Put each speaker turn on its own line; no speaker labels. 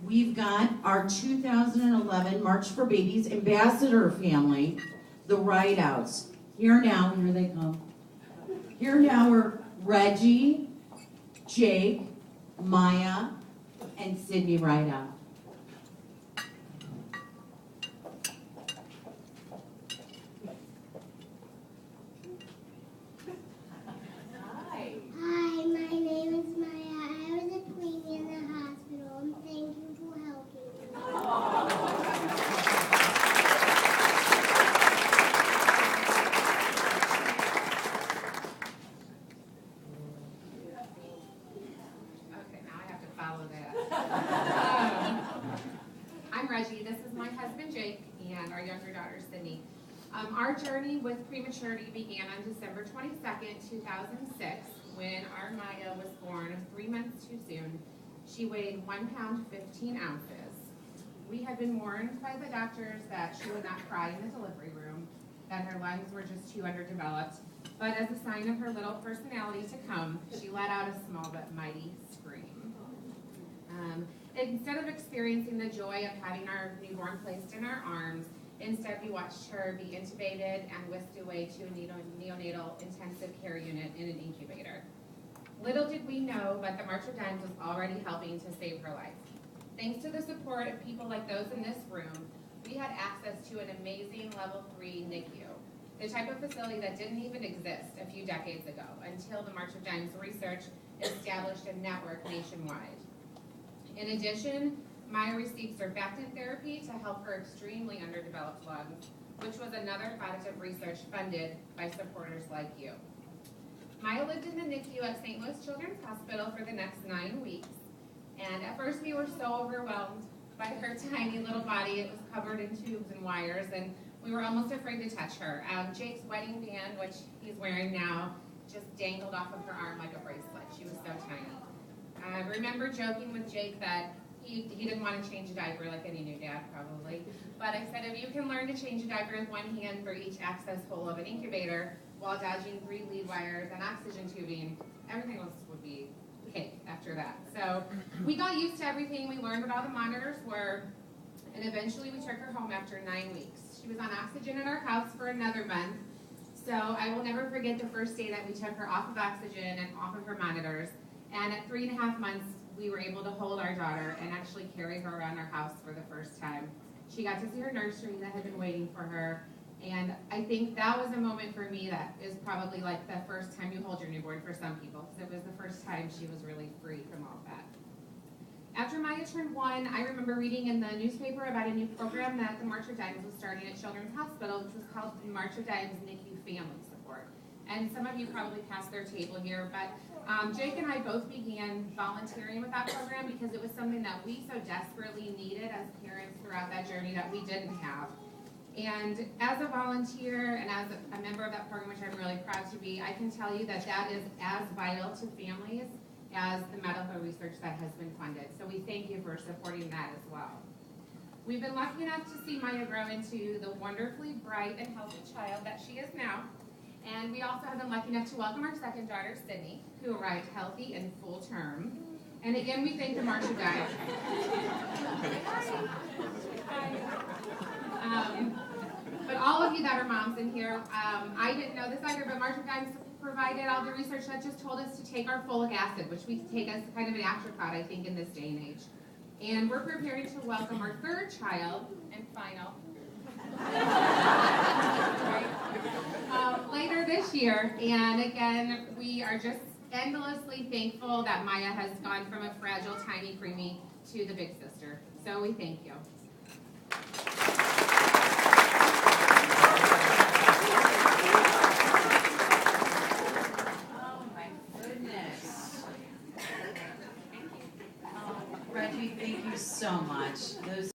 we've got our 2011 March for Babies Ambassador family, the Rideouts. Here they come. Here now are Reggie, Jake, Maya, and Sydney Rideout.
Hi, my name is Maya. I was a preemie in the hospital, and thank you for helping me.
Okay, now I have to follow that. I'm Reggie. This is my husband Jake and our younger daughter Sydney. Our journey with prematurity began on December 22nd, 2006, when our Maya was born 3 months too soon. She weighed 1 pound 15 ounces. We had been warned by the doctors that she would not cry in the delivery room, that her lungs were just too underdeveloped, but as a sign of her little personality to come, she let out a small but mighty scream. Instead of experiencing the joy of having our newborn placed in our arms, instead we watched her be intubated and whisked away to a neonatal intensive care unit in an incubator. Little did we know, but the March of Dimes was already helping to save her life. Thanks to the support of people like those in this room, we had access to an amazing level 3 NICU, the type of facility that didn't even exist a few decades ago until the March of Dimes research established a network nationwide. In addition, Maya received surfactant therapy to help her extremely underdeveloped lungs, which was another product of research funded by supporters like you. Maya lived in the NICU at St. Louis Children's Hospital for the next 9 weeks, and at first we were so overwhelmed by her tiny little body. It was covered in tubes and wires, and we were almost afraid to touch her. Jake's wedding band, which he's wearing now, just dangled off of her arm like a bracelet. She was so tiny. I remember joking with Jake that he didn't want to change a diaper like any new dad probably, but I said if you can learn to change a diaper with one hand for each access hole of an incubator while dodging 3 lead wires and oxygen tubing, everything else would be cake after that. So we got used to everything. We learned what all the monitors were, and eventually we took her home after 9 weeks. She was on oxygen in our house for another month, so I will never forget the first day that we took her off of oxygen and off of her monitors. And at 3.5 months, we were able to hold our daughter and actually carry her around our house for the first time. She got to see her nursery that had been waiting for her. And I think that was a moment for me that is probably like the first time you hold your newborn for some people, because it was the first time she was really free from all that. After Maya turned 1, I remember reading in the newspaper about a new program that the March of Dimes was starting at Children's Hospital, which was called the March of Dimes NICU Family Support. And some of you probably passed their table here, but Jake and I both began volunteering with that program because it was something that we so desperately needed as parents throughout that journey that we didn't have. And as a volunteer and as a member of that program, which I'm really proud to be, I can tell you that that is as vital to families as the medical research that has been funded. So we thank you for supporting that as well. We've been lucky enough to see Maya grow into the wonderfully bright and healthy child that she is now. And we also have been lucky enough to welcome our second daughter, Sydney, who arrived healthy and full term. And again, we thank the March of Dimes. But all of you that are moms in here, I didn't know this either, but March of Dimes provided all the research that just told us to take our folic acid, which we take as kind of an afterthought, I think, in this day and age. And we're preparing to welcome our third child and final later this year. And again, we are just endlessly thankful that Maya has gone from a fragile, tiny preemie to the big sister. So we thank you.
Oh my goodness. Reggie, thank you so much. Those